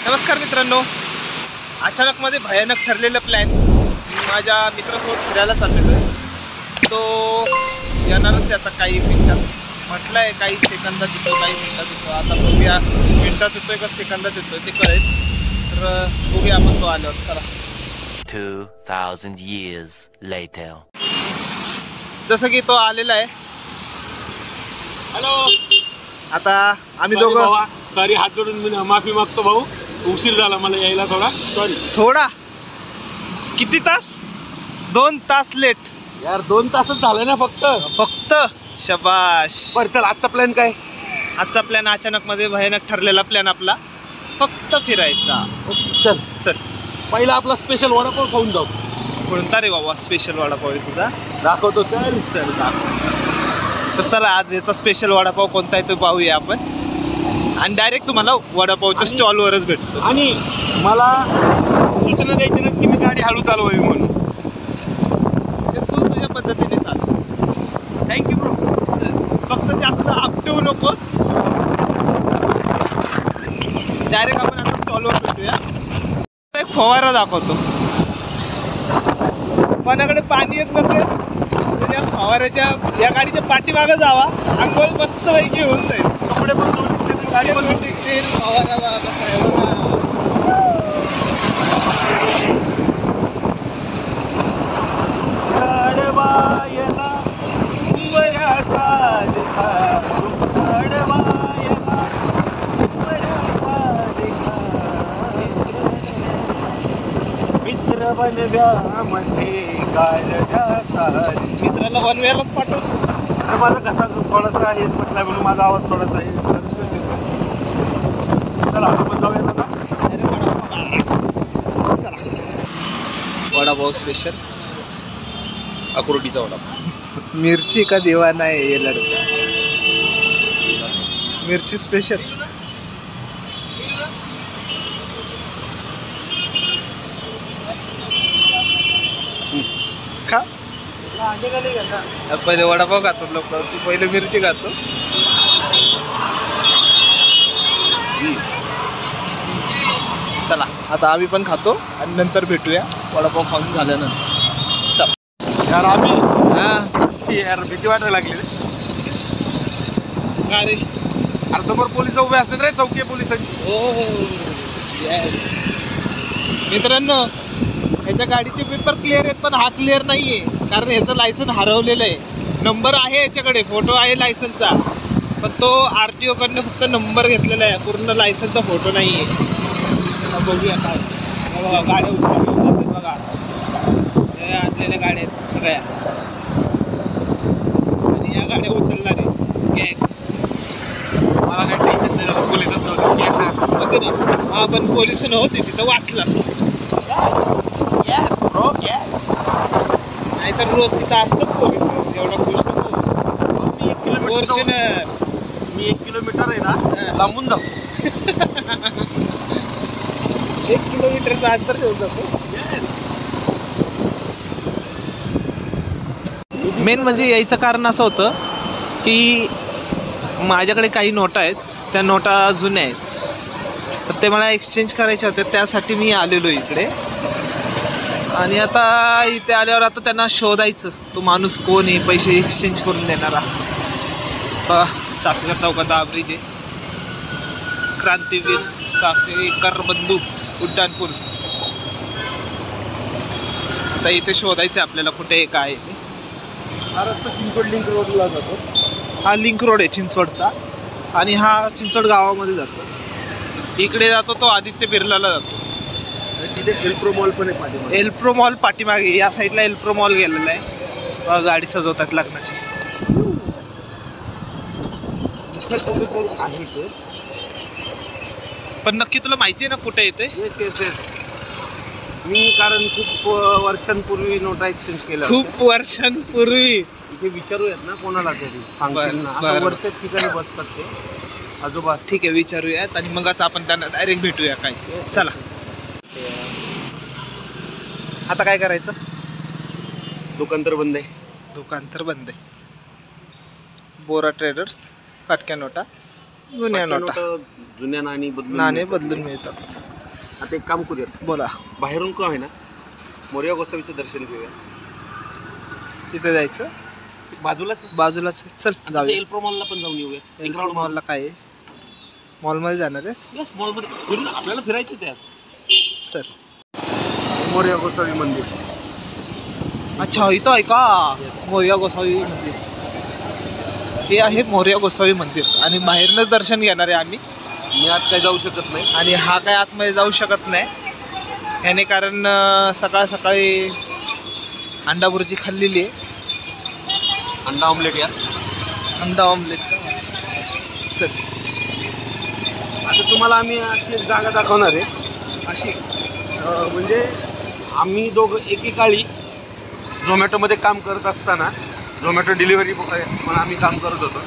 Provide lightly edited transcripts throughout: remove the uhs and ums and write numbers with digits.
नमस्कार मित्रांनो, अचानकमध्ये भयानक ठरलेला प्लॅन. माझ्या मित्रासोबत फिरायला चाललेलो आहे. तो येणारच आहे आता काही मिनिटात. म्हटलंय काही सेकंदात येतो, काही मिनिटात येतो. आता बघूया मिनिटात येतोय का सेकंदात येतोय ते कळेल. तर बघूया आपण तो आल्यावर. चला. 2000 years later. जसं की तो आलेला आहे. हॅलो. आता आम्ही दोघं सॉरी, हात जोडून मी माफी मागतो भाऊ, उशीर झाला मला यायला थोडा. सॉरी. थोडा किती तास? 2 तास लेट यार, 2 तासच झालं ना फक्त. शबाश. बरं चल, आजचा प्लॅन काय? आजचा प्लॅन अचानक मध्ये भयानक ठरलेला प्लॅन आपला. फक्त फिरायचा. चल चल, पहिला आपला स्पेशल वडापाव खाऊन जाऊ. कोणता रे बाबा स्पेशल वडापाव आहे तुझा? दाखवतो. चल सर दाखव. तर चला, आज याचा स्पेशल वडापाव कोणता आहे तो पाहूया आपण. आणि डायरेक्ट तुम्हाला वडापावच्या स्टॉलवरच भेटतो. आणि मला सूचना द्यायची ना की मी गाडी हळू चालवावी म्हणून. तू तुझ्या पद्धतीने चालव. Thank you bro. फक्त जास्त आपटवू नकोस. डायरेक्ट आपण आता स्टॉलवर भेटूया. एक फवारा दाखवतो. कोणाकडे पाणी येत नसेल तर या फवाऱ्याच्या या गाडीच्या पाठीमागं जावा. अंघोळ मस्त पैकी होऊन जाईल. कपडे पण धुवून गाडी पण धुवून. फवारा कसा आहे बघा. मित्र बनव्यामध्ये मित्राला वनवेलाच पाठवतो. तर माझा कसा थोडासा आहे म्हटला म्हणून माझा आवाज थोडासा आहे. चला आपण जाऊया आता. वडापाव स्पेशल अक्रोडीचा वडापाव. मिरची का दिवाना है ये लड़का. मिरची स्पेशल. खा. पहिले वडापाव खातात लोक, पहिले मिरची खातो. चला आता आम्ही पण खातो आणि नंतर भेटूया वडापाव खाऊन झाल्यानंतर. चल यार आम्ही हा यार भीती वाटायला लागली रे. का रे? अरे समोर पोलिस उभे असतात रे, चौकी पोलिसांची. हो येस. मित्रांनो, ह्याच्या गाडीचे पेपर क्लिअर आहेत पण हा क्लिअर नाहीये, कारण ह्याचं लायसन हरवलेलं आहे. नंबर आहे याच्याकडे, फोटो आहे लायसनचा, पण तो RTO कडनं फक्त नंबर घेतलेला आहे, पूर्ण लायसनचा फोटो नाहीये. बघूया काय. बघा गाड्या उचलल्या बघा, हे आणलेल्या गाड्या आहेत सगळ्या. आणि या गाड्या उचलणार आहे गँग. मला काही टेन्शन नाही झालं, पोलिसच नव्हते. हा पण पोलिस नव्हते तिथं, वाचलास. नाहीतर रोज तिथं असतं पोलीस. एवढा खुश नको. मी 1 किलोमीटर आहे ना लांबून जाऊ. 1 किलोमीटरचं अंतर ठेवून जातो. मेन म्हणजे यायचं कारण असं होतं की माझ्याकडे काही नोटा आहेत, त्या नोटा जुन्या आहेत, तर ते मला एक्सचेंज करायच्या होत्या. त्यासाठी मी आलेलो इकडे. आणि आता इथे आल्यावर आता त्यांना शोधायचं, तो माणूस कोण आहे, पैसे एक्सचेंज करून देणारा. चाकणकर चौकाचा ब्रिज आहे. क्रांतीवीर चाकणकर बंधू उड्डाणपूल. आता इथे शोधायचं आपल्याला कुठे आहे काय आहे. हा रस्ता चिंचवड लिंक रोडला जातो. हा लिंक रोड आहे चिंचवडचा, आणि हा चिंचवड गावामध्ये जातो. इकडे जातो तो आदित्य बिर्लाला जातो. तिथे एल्प्रो मॉल पण आहे पाठीमागे. एल्प्रो मॉल पाठीमागे, या साईडला एल्प्रो मॉल गेलेला आहे. गाडी सजवतात लग्नाची. आहे ते, पण नक्की तुला माहिती आहे ना कुठे येते? मी कारण खूप वर्षांपूर्वी नोटा एक्सचेंज केल्या. खूप वर्षांपूर्वी. इथे विचारूयात ना कोणाला तरी, सांगतील ना. आता वरच्याच ठिकाणी बसतात ते आजोबा. ठीक आहे, विचारूयात आणि मगच आपण त्यांना डायरेक्ट भेटूया काय. चला आता काय करायचं? दुकान तर बंद आहे. दुकान तर बंद आहे. बोरा ट्रेडर्स, फाटक्या नोटा. जुन्या नोटा, जुन्या नाणे बदलून मिळतात. आता एक काम करूया, बोला. बाहेरून का आहे ना मोरया गोसावीचं दर्शन घेऊया. तिथे जायचं बाजूलाच. चल जाऊया. एल्प्रो मॉलला पण जाऊन येऊया. एल्प्रो मॉलला काय आहे? मॉलमध्ये जाणार आहेस? मॉलमध्ये आपल्याला फिरायचं आहे आज. सर मोरया गोसावी मंदिर. अच्छा, इथं आहे का मोरया गोसावी मंदिर? हे आहे मोरया गोसावी मंदिर आणि बाहेरनच दर्शन घेणार आहे आम्ही. मी आत काय जाऊ शकत नाही आणि हा काय आतमध्ये जाऊ शकत नाही याने, कारण सकाळी अंडा भुर्जी खाल्लेली आहे. अंडा ऑमलेट या. अंडा ऑमलेट. चल आता तुम्हाला आम्ही अशी एक जागा दाखवणार आहे. अशी म्हणजे आम्ही दोघं एकेकाळी झोमॅटोमध्ये काम करत असताना, झोमॅटो डिलिव्हरी पण आम्ही काम करत होतो.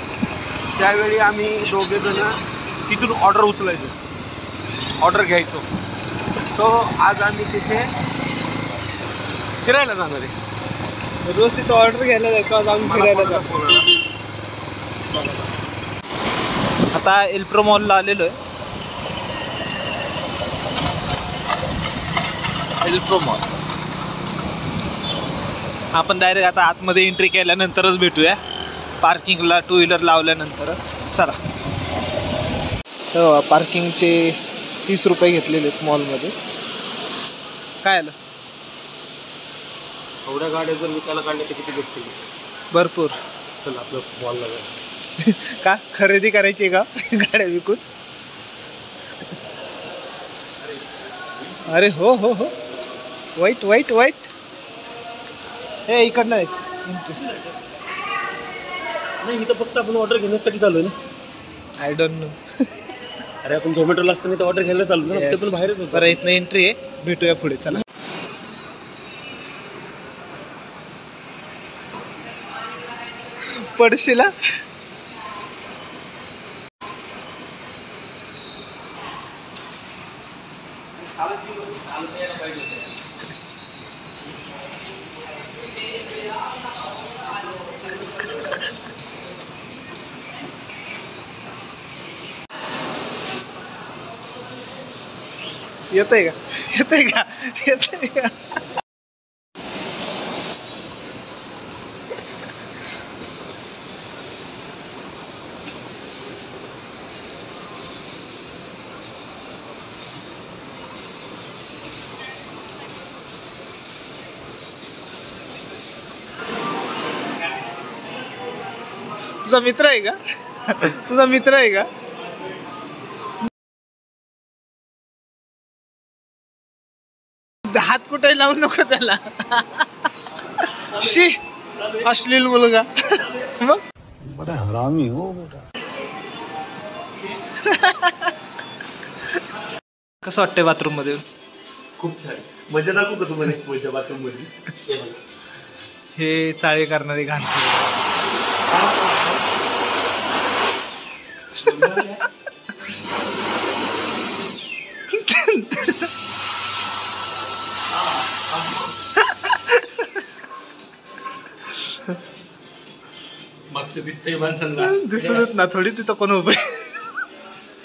त्यावेळी आम्ही दोघेजण तिथून ऑर्डर उचलायचो, ऑर्डर घ्यायचो. तो आज आम्ही तिथे फिरायला जाणार आहे. रोज तिथं ऑर्डर घ्यायला जायचो, आज आम्ही फिरायला जातो. आता एल्प्रो मॉलला आलेलो आहे. एल्प्रो मॉल आपण डायरेक्ट आता आतमध्ये एंट्री केल्यानंतरच भेटूया, पार्किंगला टू व्हीलर लावल्यानंतरच. चला. तर पार्किंगचे 30 रुपये घेतलेले आहेत मॉलमध्ये. काय आलं? एवढ्या गाड्या जर विकायला काढल्या तर किती भेटतील? भरपूर. चल आपलं मॉलला जाऊ. का खरेदी करायची का गाड्या विकून? अरे हो हो हो, वाईट वाईट वाईट. हे इकडनं जायचं. नाही, इथं फक्त आपण ऑर्डर घेण्यासाठी चालू आहे ना. I don't know. अरे आपण झोमॅटोला असताना तर ऑर्डर घ्यायला चालू ना, ते पण बाहेरच होतं. बरं, इथनं एंट्री आहे, भेटूया पुढे. चला. पडशीला. येतंय का? तुझा मित्र आहे का? हात कुठे लावू नको त्याला. शी, अश्लील मुलगा. मग बड़ा हरामी हो बेटा. कसं वाटतंय बाथरूम मध्ये? खूप छान. मजा दाखवू का तुम्हाला? मजा बाथरूम मध्ये. हे चाळे करणारी घाण. मागचं दिसतंय माणसांना. दिसत ना थोडी तिथं कोण उभे.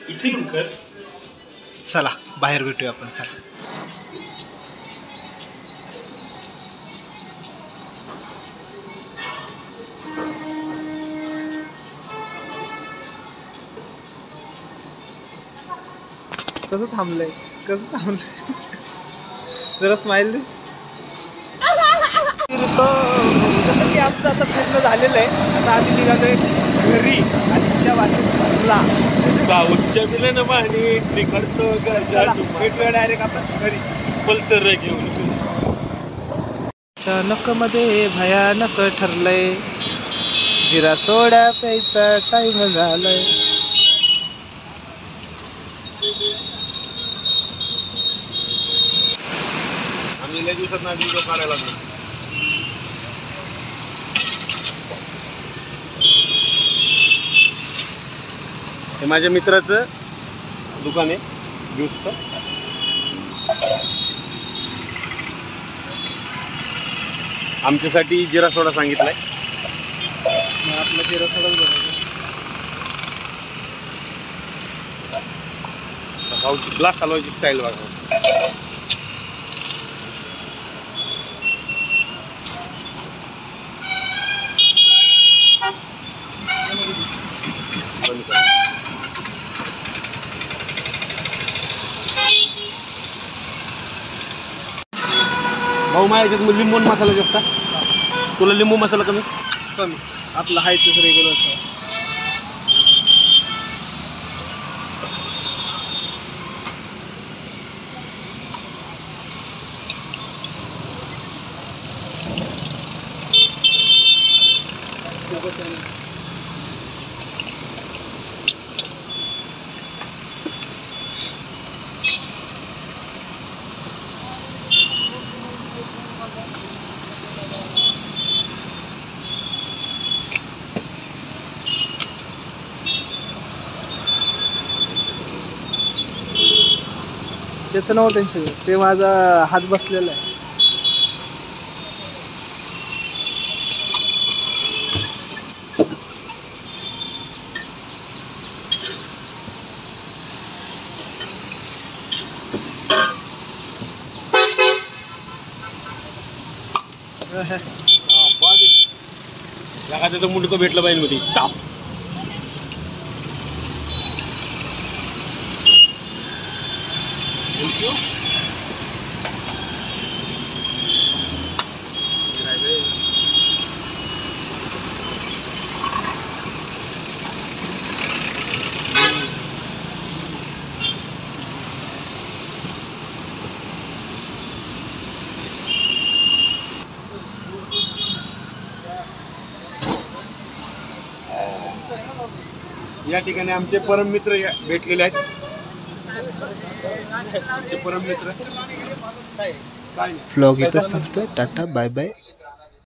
इथे येऊन कर. चला बाहेर भेटूया आपण. चला. कसं थांबलंय जरा स्माइल दे. जसं की आमचं आता फिरणं झालेलं आहे. आता आम्ही निघालोय घरी आणि त्या वाटेला साऊथच्या मिलन मानी तिकडतो भेटूया डायरेक्ट आपण घरी. पल्सर घेऊन. अचानक मध्ये भयानक ठरलंय, जिरा सोडा प्यायचा टाइम झालाय. आम्ही लय दिवसात ना व्हिडिओ काढायला लागलो. हे माझ्या मित्राचं दुकान आहे ज्यूसचं. आमच्यासाठी जिरा सोडा सांगितलाय. आपला जिरा सोडाच बनवायचा. भाऊची ग्लास हलवायची स्टाईल बघा. बंद करा. भाऊ माझ्या याच्यात लिंबू आणि मसाला जास्त. तुला लिंबू मसाला कमी. कमी आपलं आहे तेच रेग्युलर. त्याचं नाव टेन्शन, ते माझा हात बसलेला आहे. एखाद्याचं मुंडकं भेटलं पाहिजे मध्ये टाप. या ठिकाणी आमचे परम मित्र भेटलेले आहेत. आमचे परम मित्र. काय व्लॉग इथंच संपतोय. Tata bye bye.